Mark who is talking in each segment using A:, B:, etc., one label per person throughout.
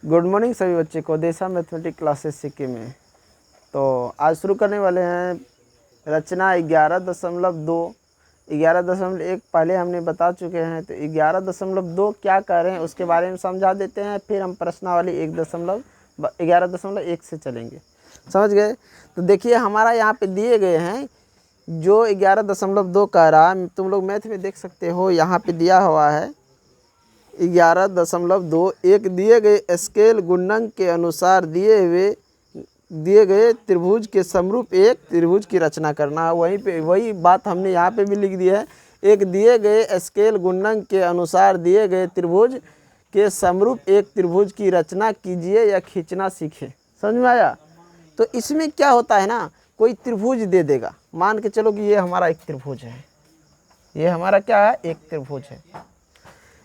A: Good morning सभी बच्चे को देशा मैथमेटिक्स क्लासेस सिक्किम में। तो आज शुरू करने वाले हैं रचना 11.2। 11.1 पहले हमने बता चुके हैं, तो 11.2 क्या कह रहे हैं उसके बारे में समझा देते हैं, फिर हम प्रश्नावली 11.1 से चलेंगे। समझ गए? तो देखिए हमारा यहाँ पे दिए गए हैं जो 11.2 कह रहा है, तुम लोग मैथ में देख सकते हो, यहाँ पे दिया हुआ है 11.2। एक दिए गए स्केल गुणन के अनुसार दिए गए त्रिभुज के समरूप एक त्रिभुज की रचना करना। वही बात हमने यहाँ पे भी लिख दी है। एक दिए गए स्केल गुणन के अनुसार दिए गए त्रिभुज के समरूप एक त्रिभुज की रचना कीजिए या खींचना सीखें। समझ में आया? तो इसमें क्या होता है ना, कोई त्रिभुज दे देगा, मान के चलो कि ये हमारा एक त्रिभुज है, ये हमारा क्या है, एक त्रिभुज है।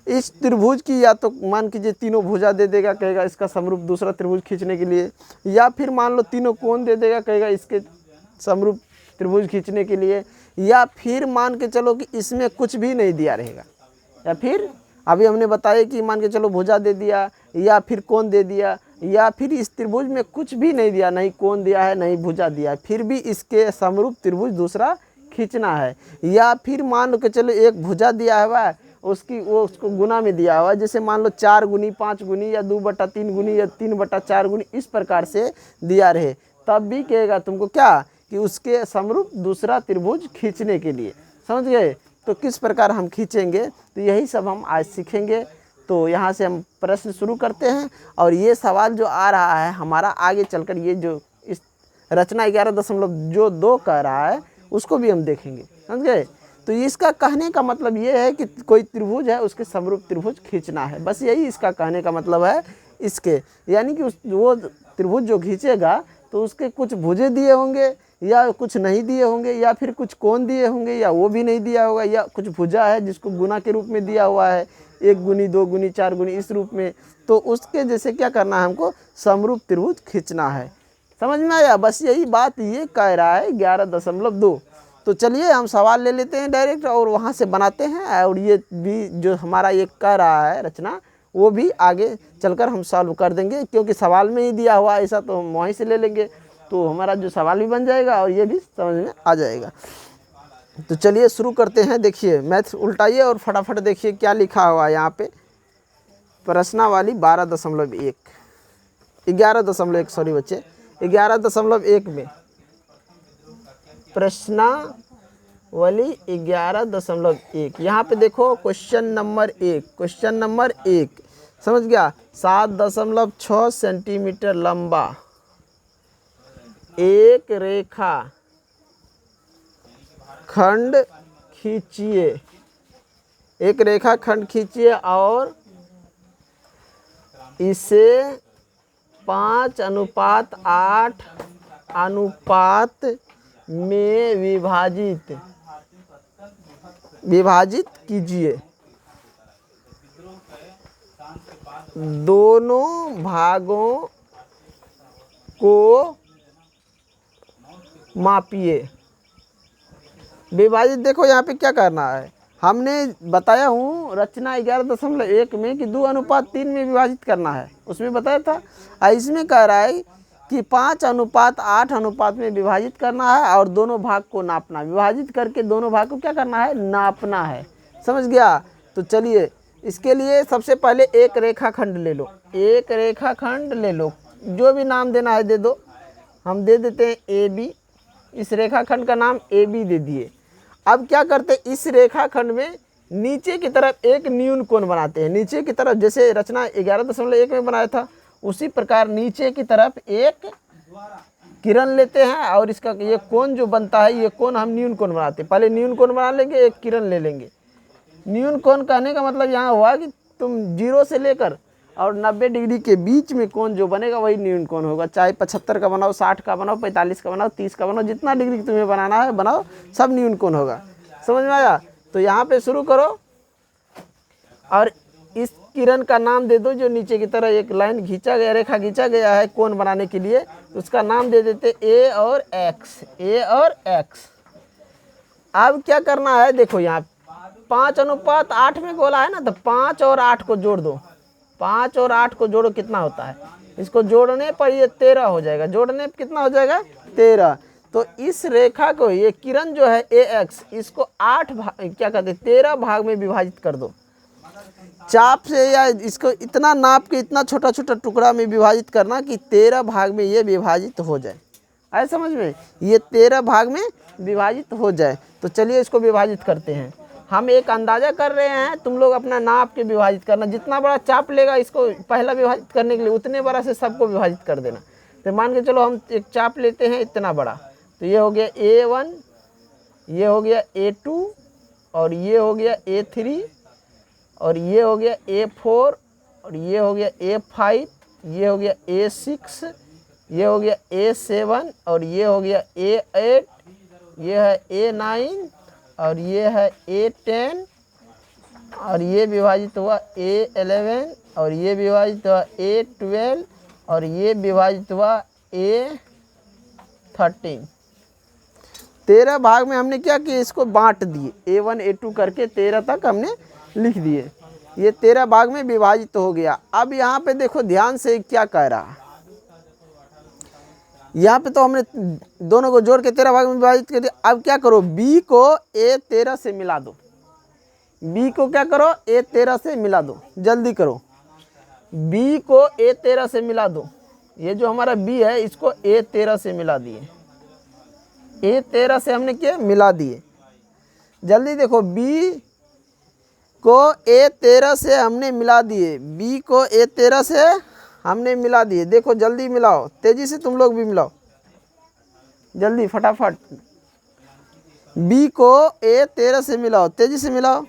A: इस त्रिभुज की या तो मान कीजिए तीनों भुजा दे देगा, कहेगा इसका समरूप दूसरा त्रिभुज खींचने के लिए, या फिर मान लो तीनों कोण दे देगा, कहेगा इसके समरूप त्रिभुज खींचने के लिए, या फिर मान के चलो कि इसमें कुछ भी नहीं दिया रहेगा, या फिर अभी हमने बताया कि मान के चलो भुजा दे दिया या फिर कोण दे दिया, या फिर इस त्रिभुज में कुछ भी नहीं दिया, नहीं कोण दिया है नहीं भुजा दिया, फिर भी इसके समरूप त्रिभुज दूसरा खींचना है। या फिर मान के चलो एक भुजा दिया हुआ है, उसको गुना में दिया हुआ है, जैसे मान लो 4 गुनी 5 गुनी या 2/3 गुनी या 3/4 गुनी, इस प्रकार से दिया रहे, तब भी कहेगा तुमको क्या कि उसके समरूप दूसरा त्रिभुज खींचने के लिए। समझ गए? तो किस प्रकार हम खींचेंगे, तो यही सब हम आज सीखेंगे। तो यहाँ से हम प्रश्न शुरू करते हैं, और ये सवाल जो आ रहा है हमारा आगे चलकर, ये जो इस रचना 11.2 कह रहा है उसको भी हम देखेंगे। समझ गए? तो इसका कहने का मतलब ये है कि कोई त्रिभुज है उसके समरूप त्रिभुज खींचना है, बस यही इसका कहने का मतलब है इसके। यानी कि वो त्रिभुज जो खींचेगा तो उसके कुछ भुजे दिए होंगे या कुछ नहीं दिए होंगे, या फिर कुछ कोण दिए होंगे या वो भी नहीं दिया होगा, या कुछ भुजा है जिसको गुना के रूप में दिया हुआ है, 1 गुनी 2 गुनी 4 गुनी इस रूप में, तो उसके जैसे क्या करना है, हमको समरूप त्रिभुज खींचना है। समझ में आया? बस यही बात ये कह रहा है 11.2। तो चलिए हम सवाल ले लेते हैं डायरेक्ट और वहाँ से बनाते हैं, और ये भी जो हमारा ये कह रहा है रचना वो भी आगे चलकर हम सॉल्व कर देंगे, क्योंकि सवाल में ही दिया हुआ ऐसा, तो हम वहीं से ले लेंगे, तो हमारा जो सवाल भी बन जाएगा और ये भी समझ में आ जाएगा। तो चलिए शुरू करते हैं। देखिए मैथ उल्टाइए और फटाफट देखिए क्या लिखा हुआ है यहाँ पे। प्रश्नावली 12.1 11.1 सॉरी बच्चे, 11.1 में प्रश्नावली 11.1 यहाँ पे देखो क्वेश्चन नंबर 1 समझ गया। 7.6 सेंटीमीटर लंबा एक रेखा खंड खींचिए, एक रेखा खंड खींचिए और इसे 5:8 अनुपात में विभाजित कीजिए। दोनों भागों को मापिए। विभाजित देखो यहाँ पे क्या करना है, हमने बताया हूँ रचना 11.1 में कि 2:3 में विभाजित करना है, उसमें बताया था। इसमें कह रहा है कि 5:8 अनुपात में विभाजित करना है और दोनों भाग को नापना। विभाजित करके दोनों भाग को क्या करना है, नापना है। समझ गया? तो चलिए इसके लिए सबसे पहले एक रेखाखंड ले लो, एक रेखाखंड ले लो, जो भी नाम देना है दे दो। हम दे देते हैं AB, इस रेखाखंड का नाम AB दे दिए। अब क्या करते हैं, इस रेखाखंड में नीचे की तरफ एक न्यून कोण बनाते हैं। नीचे की तरफ जैसे रचना 11.1 में बनाया था उसी प्रकार नीचे की तरफ एक किरण लेते हैं, और इसका ये कोण जो बनता है, ये कोण हम न्यून कोण बनाते हैं। पहले न्यून कोण बना लेंगे, एक किरण ले लेंगे। न्यून कोण कहने का मतलब यहाँ हुआ कि तुम 0 से लेकर और 90 डिग्री के बीच में कोण जो बनेगा वही न्यून कोण होगा। चाहे 75 का बनाओ, 60 का बनाओ, 45 का बनाओ, 30 का बनाओ, जितना डिग्री तुम्हें बनाना है बनाओ, सब न्यून कोण होगा। समझ में आया? तो यहाँ पे शुरू करो और इस किरण का नाम दे दो, जो नीचे की तरह एक लाइन खींचा गया, रेखा खींचा गया है कोण बनाने के लिए, उसका नाम दे देते A और X। अब क्या करना है, देखो यहाँ 5:8 में बोला है ना, तो 5 और 8 को जोड़ दो, 5 और 8 को जोड़ो कितना होता है, इसको जोड़ने पर ये 13 हो जाएगा, जोड़ने पर कितना हो जाएगा 13। तो इस रेखा को, ये किरण जो है AX, इसको 8 भाग, क्या कहते हैं 13 भाग में विभाजित कर दो चाप से, या इसको इतना नाप के इतना छोटा छोटा टुकड़ा में विभाजित करना कि 13 भाग में ये विभाजित हो जाए। आए समझ में, ये 13 भाग में विभाजित हो जाए। तो चलिए इसको विभाजित करते हैं। हम एक अंदाज़ा कर रहे हैं, तुम लोग अपना नाप के विभाजित करना। जितना बड़ा चाप लेगा इसको पहला विभाजित करने के लिए, उतने बड़ा से सबको विभाजित कर देना। तो मान के चलो हम एक चाप लेते हैं इतना बड़ा, तो ये हो गया A1, ये हो गया A2, और ये हो गया A3, और ये हो गया A4, और ये हो गया A5, ये हो गया A6, ये हो गया A7, और ये हो गया A8, ये है A9, और ये है A10, और ये विभाजित हुआ A11, और ये विभाजित हुआ A12, और ये विभाजित हुआ A13। 13 भाग में हमने क्या किया, इसको बांट दिए, A1 A2 करके 13 तक हमने लिख दिए। ये 13 भाग में विभाजित हो गया। अब यहाँ पे देखो ध्यान से क्या कह रहा है, यहाँ पे तो हमने दोनों को जोड़ के 13 भाग में विभाजित कर दिया। अब क्या करो, B को A13 से मिला दो, B को क्या करो A13 से मिला दो, जल्दी करो। B को A13 से मिला दो, ये जो हमारा B है इसको A13 से मिला दिए, A13 से हमने क्या मिला दिए। जल्दी देखो, B को A13 से हमने मिला दिए, B को A13 से हमने मिला दिए। देखो जल्दी मिलाओ, तेजी से तुम लोग भी मिलाओ, जल्दी फटाफट। B को A13 से मिलाओ, तेजी से मिलाओ।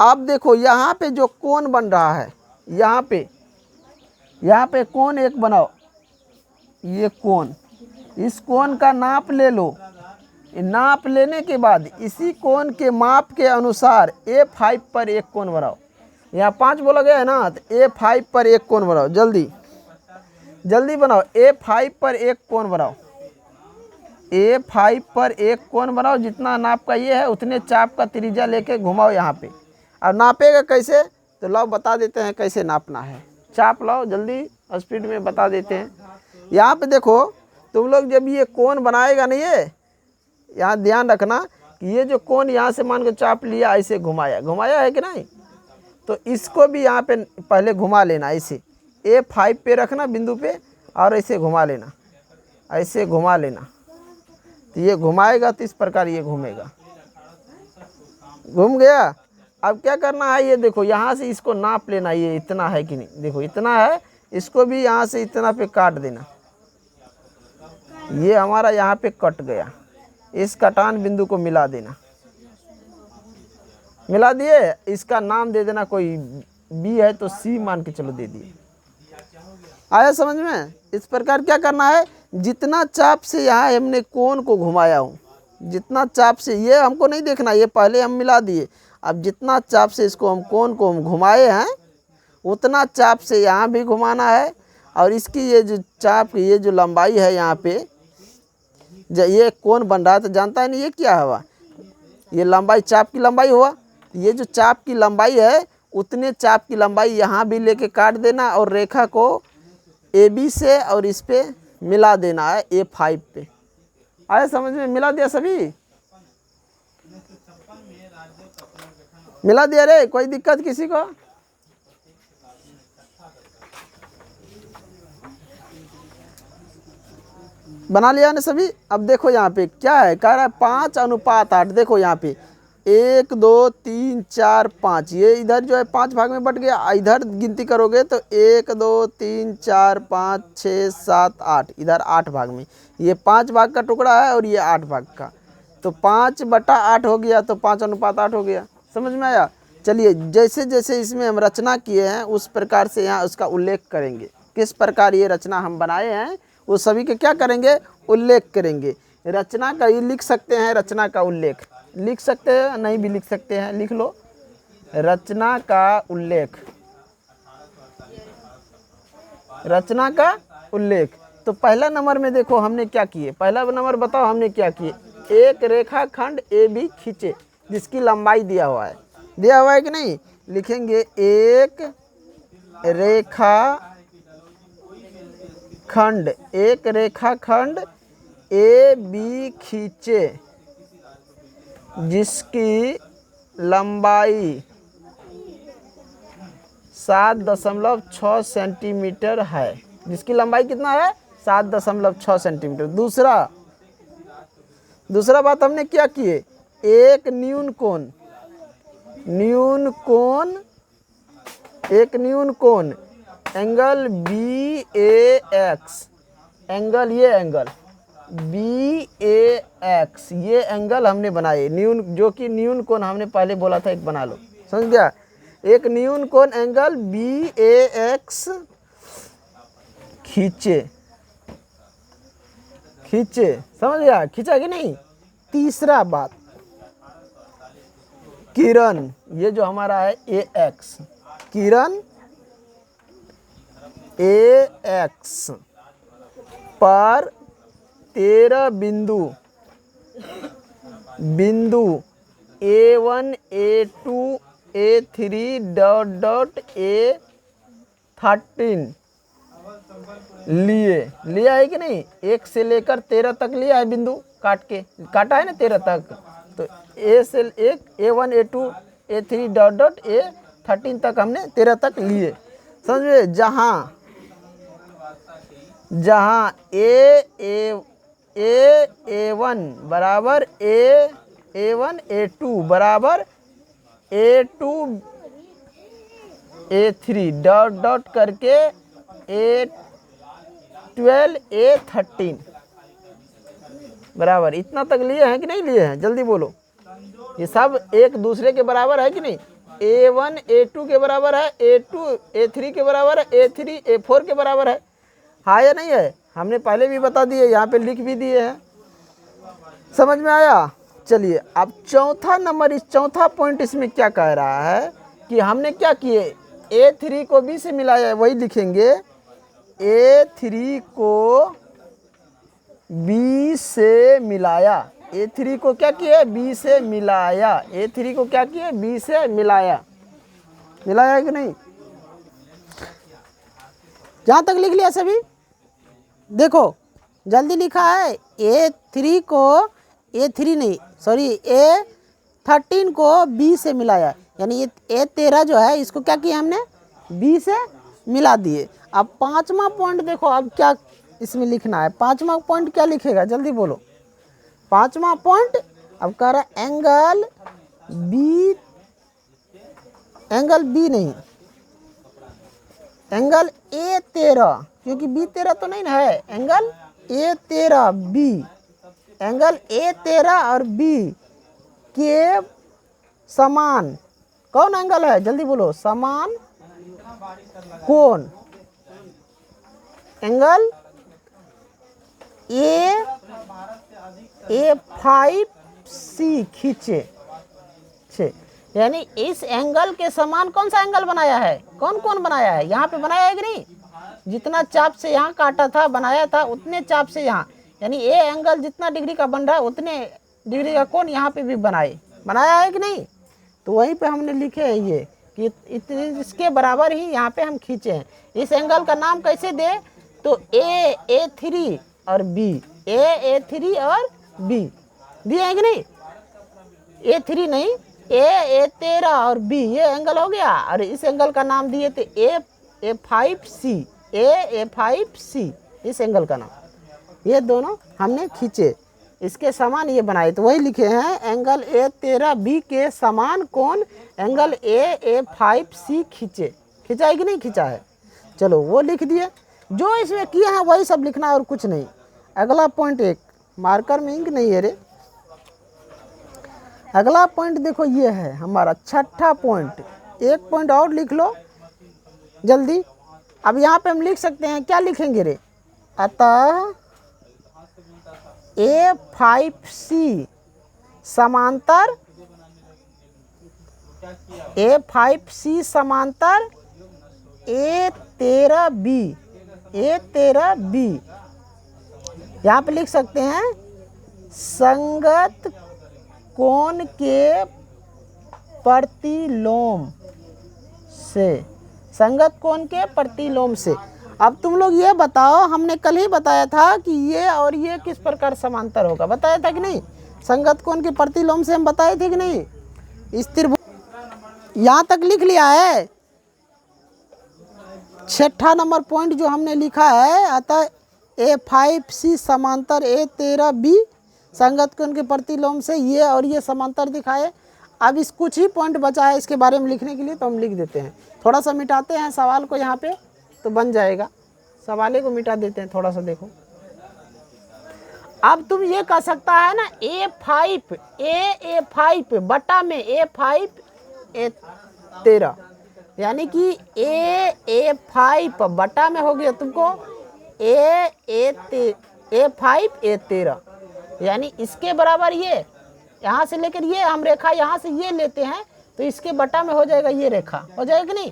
A: अब देखो यहाँ पे जो कोण बन रहा है, यहाँ पे कोण एक बनाओ, ये कोण, इस कोण का नाप ले लो। नाप लेने के बाद इसी कोण के माप के अनुसार A5 पर एक कोण बनाओ। यहाँ 5 बोला गया है ना, तो A5 पर एक कोण बनाओ, जल्दी जल्दी बनाओ। A5 पर एक कोण बनाओ, A5 पर एक कोण बनाओ। जितना नाप का ये है उतने चाप का त्रिज्या लेके घुमाओ यहाँ पे। अब नापेगा कैसे, तो लाओ बता देते हैं कैसे नापना है। चाप लाओ जल्दी, स्पीड में बता देते हैं। यहाँ पे देखो, तुम लोग जब ये कोण बनाएगा ना, ये यहाँ ध्यान रखना कि ये जो कोण यहाँ से मान के चाप लिया, ऐसे घुमाया है कि नहीं, तो इसको भी यहाँ पे पहले घुमा लेना। ऐसे A5 पे रखना बिंदु पे, और ऐसे घुमा लेना, ऐसे घुमा लेना। तो ये घुमाएगा तो इस प्रकार ये घूमेगा, घूम गया। अब क्या करना है, ये देखो यहाँ से इसको नाप लेना, ये इतना है कि नहीं, देखो इतना है, इसको भी यहाँ से इतना पे काट देना। ये हमारा यहाँ पे कट गया, इस कटान बिंदु को मिला देना। मिला दिए, इसका नाम दे देना, कोई B है तो C मान के चलो दे दिए। आया समझ में। इस प्रकार क्या करना है, जितना चाप से यहाँ हमने कोण को घुमाया हूँ, जितना चाप से, ये हमको नहीं देखना, ये पहले हम मिला दिए। अब जितना चाप से इसको हम कोण को हम घुमाए हैं, उतना चाप से यहाँ भी घुमाना है। और इसकी ये जो चाप की ये जो लंबाई है यहाँ पे, जब ये कोण बन रहा है तो जानता है नहीं ये क्या हुआ, ये लंबाई चाप की लंबाई हुआ। ये जो चाप की लंबाई है, उतने चाप की लंबाई यहाँ भी लेके काट देना, और रेखा को AB से और इस पे मिला देना है A5 पे। आया समझ में, मिला दिया सभी, मिला दिया रे, कोई दिक्कत किसी को। बना लिया ना सभी। अब देखो यहाँ पे क्या है, कह रहा है 5:8। देखो यहाँ पे 1 2 3 4 5, ये इधर जो है 5 भाग में बट गया। इधर गिनती करोगे तो 1 2 3 4 5 6 7 8, इधर 8 भाग में। ये 5 भाग का टुकड़ा है और ये 8 भाग का, तो 5/8 हो गया, तो 5:8 हो गया। समझ में आया। चलिए जैसे जैसे इसमें हम रचना किए हैं उस प्रकार से यहाँ उसका उल्लेख करेंगे। किस प्रकार ये रचना हम बनाए हैं वो सभी के क्या करेंगे, उल्लेख करेंगे। रचना का ये लिख सकते हैं, रचना का उल्लेख लिख सकते हैं, नहीं भी लिख सकते हैं, लिख लो रचना का उल्लेख, रचना का उल्लेख। तो पहला नंबर में देखो हमने क्या किए, पहला नंबर बताओ हमने क्या किए। एक रेखाखंड AB खींचे जिसकी लंबाई दिया हुआ है कि नहीं। लिखेंगे एक रेखा खंड, एक रेखा खंड ए बी खींचे जिसकी लंबाई 7.6 सेंटीमीटर है। जिसकी लंबाई कितना है? 7.6 सेंटीमीटर। दूसरा बात हमने क्या किए? एक न्यून कोण एंगल बी ए एक्स, एंगल ये एंगल बी ए एक्स, ये एंगल हमने बनाए न्यून, जो कि न्यून कोण हमने पहले बोला था एक बना लो, समझ गया? एक न्यून कोण एंगल बी ए एक्स खींचे, समझ गया? खींचा कि नहीं? तीसरा बात, किरण, ये जो हमारा है ए एक्स, किरण ए एक्स पर 13 बिंदु A1 A2 A3 dot A13 लिया है कि नहीं? 1 से लेकर 13 तक लिया है बिंदु, काटा है ना 13 तक, तो A से 1 A1 A2 A3 dot A13 तक हमने 13 तक लिए, समझे? जहाँ A1 बराबर A1 A2 बराबर A2 A3 डॉट करके A12 A13 बराबर, इतना तक लिए हैं कि नहीं लिए हैं? जल्दी बोलो। ये सब एक दूसरे के बराबर है कि नहीं? A1 A2 के बराबर है, A2 A3 के बराबर है, A3 A4 के बराबर है या नहीं है? हमने पहले भी बता दिए, यहाँ पे लिख भी दिए हैं। समझ में आया? चलिए अब चौथा नंबर, इस चौथा पॉइंट इसमें क्या कह रहा है कि हमने क्या किए? A3 को B से मिलाया है, वही लिखेंगे। A3 को B से मिलाया, A3 को क्या किया? B से मिलाया, A3 को क्या किया? B से मिलाया है कि नहीं? जहाँ तक लिख लिया सभी? देखो जल्दी लिखा है। A3 को A13 को B से मिलाया, यानी ये A13 जो है इसको क्या किया हमने? B से मिला दिए। अब पांचवा पॉइंट देखो, अब क्या इसमें लिखना है? पांचवा पॉइंट क्या लिखेगा? जल्दी बोलो। पांचवा पॉइंट अब कह रहा है एंगल बी नहीं, एंगल A13, क्योंकि B13 तो नहीं ना है, angle A13 B, angle A13 और B के समान कौन एंगल है? जल्दी बोलो। समान कोण एंगल A5C खींचे, यानी इस एंगल के समान कौन सा एंगल बनाया है? कौन बनाया है? यहाँ पे बनाया है कि नहीं? जितना चाप से यहाँ काटा था, बनाया था, उतने चाप से यहाँ, यानी ये एंगल जितना डिग्री का बन रहा है उतने डिग्री का कोण यहाँ पे भी बनाया है कि नहीं? तो वहीं पे हमने लिखे है ये कि इसके बराबर ही यहाँ पे हम खींचे हैं। इस एंगल का नाम कैसे दे? तो A3 और B, A3 और B दिए है कि नहीं? A3 नहीं, A13 और B, ये एंगल हो गया। और इस एंगल का नाम दिए थे A5C, A5C, इस एंगल का नाम। ये दोनों हमने खींचे, इसके समान ये बनाए, तो वही लिखे हैं एंगल A13 B के समान कोण एंगल A5C खींचा है कि नहीं खींचा है? चलो वो लिख दिए। जो इसमें किया है वही सब लिखना है और कुछ नहीं। अगला पॉइंट, एक मार्कर में इंक नहीं है रे। अगला पॉइंट देखो, ये है हमारा छठा पॉइंट। एक पॉइंट और लिख लो जल्दी। अब यहाँ पे हम लिख सकते हैं, क्या लिखेंगे रे? अतः A5C समांतर A13B, यहाँ पे लिख सकते हैं संगत कोण के प्रतिलोम, से, संगत कोण के प्रतिलोम से। अब तुम लोग ये बताओ, हमने कल ही बताया था कि ये और ये किस प्रकार समांतर होगा, बताया था कि नहीं? संगत कोण के प्रतिलोम से हम बताए थे कि नहीं? इस त्रिभुज यहाँ तक लिख लिया है। 6ठा नंबर पॉइंट जो हमने लिखा है, अतः A5C समांतर A13B संगत कोण के प्रतिलोम से ये और ये समांतर दिखाए। अब इस कुछ ही पॉइंट बचा है इसके बारे में लिखने के लिए, तो हम लिख देते हैं। थोड़ा सा मिटाते हैं सवाल को यहाँ पे, तो बन जाएगा। सवाले को मिटा देते हैं थोड़ा सा, देखो। अब तुम ये कह सकता है ना, A5 बटा में A5 A13, यानी कि A5 बटा में हो गया तुमको A5 A13, यानी इसके बराबर ये, यहाँ से लेकर ये हम रेखा यहाँ से ये लेते हैं, तो इसके बटा में हो जाएगा ये रेखा, हो जाएगा कि नहीं?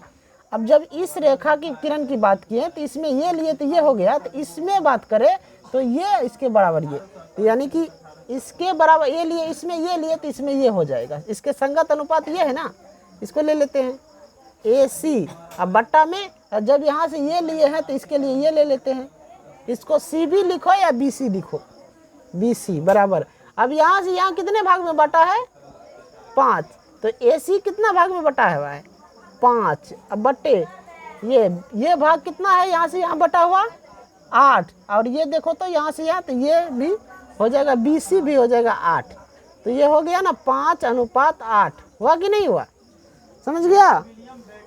A: अब जब इस रेखा की किरण की बात की है, तो इसमें ये लिए तो ये हो गया, तो इसमें बात करें तो ये इसके बराबर ये, तो यानी कि इसके बराबर ये लिए, इसमें ये लिए तो इसमें ये हो जाएगा। इसके संगत अनुपात ये है ना, इसको ले लेते हैं AC। अब बट्टा में जब यहाँ से ये लिए हैं तो इसके लिए ये ले लेते हैं, इसको CB लिखो या BC लिखो, BC बराबर। अब यहाँ से यहाँ कितने भाग में बटा है? 5, तो AC कितना भाग में बटा है भाई? 5। अब बट्टे ये भाग कितना है, यहाँ से यहाँ बटा हुआ 8, और ये देखो तो यहाँ से यहाँ, तो ये भी हो जाएगा, BC भी हो जाएगा 8, तो ये हो गया ना 5:8, हुआ कि नहीं हुआ? समझ गया?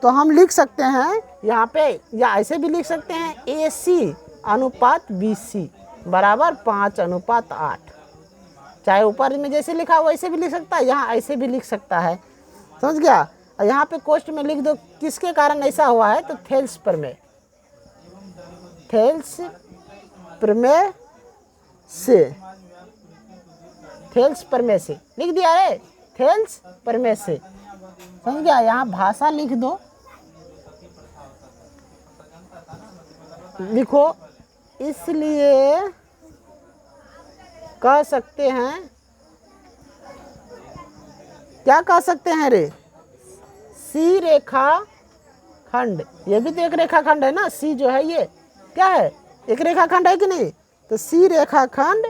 A: तो हम लिख सकते हैं यहाँ पे, या ऐसे भी लिख सकते हैं AC अनुपात BC बराबर 5:8। चाहे ऊपर में जैसे लिखा वैसे भी लिख सकता है, यहाँ ऐसे भी लिख सकता है। समझ गया? यहाँ पे कोष्ट में लिख दो किसके कारण ऐसा हुआ है, तो थेल्स प्रमेय, थेल्स प्रमेय से, थेल्स प्रमेय से लिख दिया है, थेल्स प्रमेय से। समझ गया? यहाँ भाषा लिख दो, लिखो, इसलिए कह सकते हैं, क्या कह सकते हैं रे? सी रेखा खंड, ये भी तो एक रेखा खंड है ना, सी जो है ये क्या है, एक रेखा खंड है कि नहीं? तो सी रेखा खंड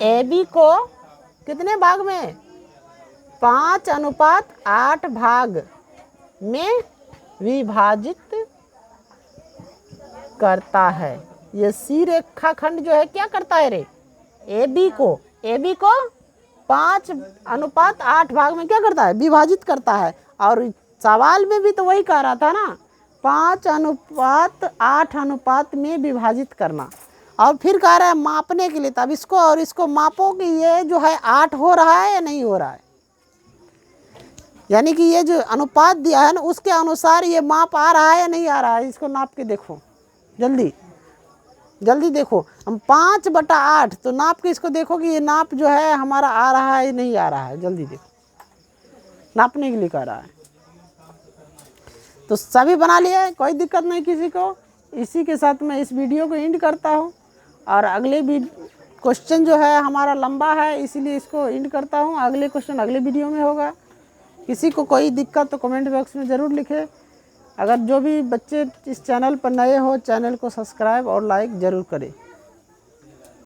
A: AB को कितने भाग में? 5:8 भाग में विभाजित करता है। ये सी रेखा खंड जो है क्या करता है रे? AB को 5:8 भाग में क्या करता है? विभाजित करता है। और सवाल में भी तो वही कह रहा था ना, 5:8 में विभाजित करना। और फिर कह रहा है मापने के लिए, तब इसको और इसको मापो कि ये जो है 8 हो रहा है या नहीं हो रहा है, यानी कि ये जो अनुपात दिया है ना उसके अनुसार ये माप आ रहा है या नहीं आ रहा है। इसको नाप के देखो, जल्दी जल्दी देखो। हम 5/8 तो नाप के इसको देखो कि ये नाप जो है हमारा आ रहा है नहीं आ रहा है। जल्दी देखो, नापने के लिए कह रहा है। तो सभी बना लिया, कोई दिक्कत नहीं किसी को। इसी के साथ मैं इस वीडियो को एंड करता हूँ, और अगले भी क्वेश्चन जो है हमारा लंबा है, इसीलिए इसको एंड करता हूँ। अगले क्वेश्चन अगले वीडियो में होगा। किसी को कोई दिक्कत तो कमेंट बॉक्स में ज़रूर लिखें। अगर जो भी बच्चे इस चैनल पर नए हो, चैनल को सब्सक्राइब और लाइक ज़रूर करें।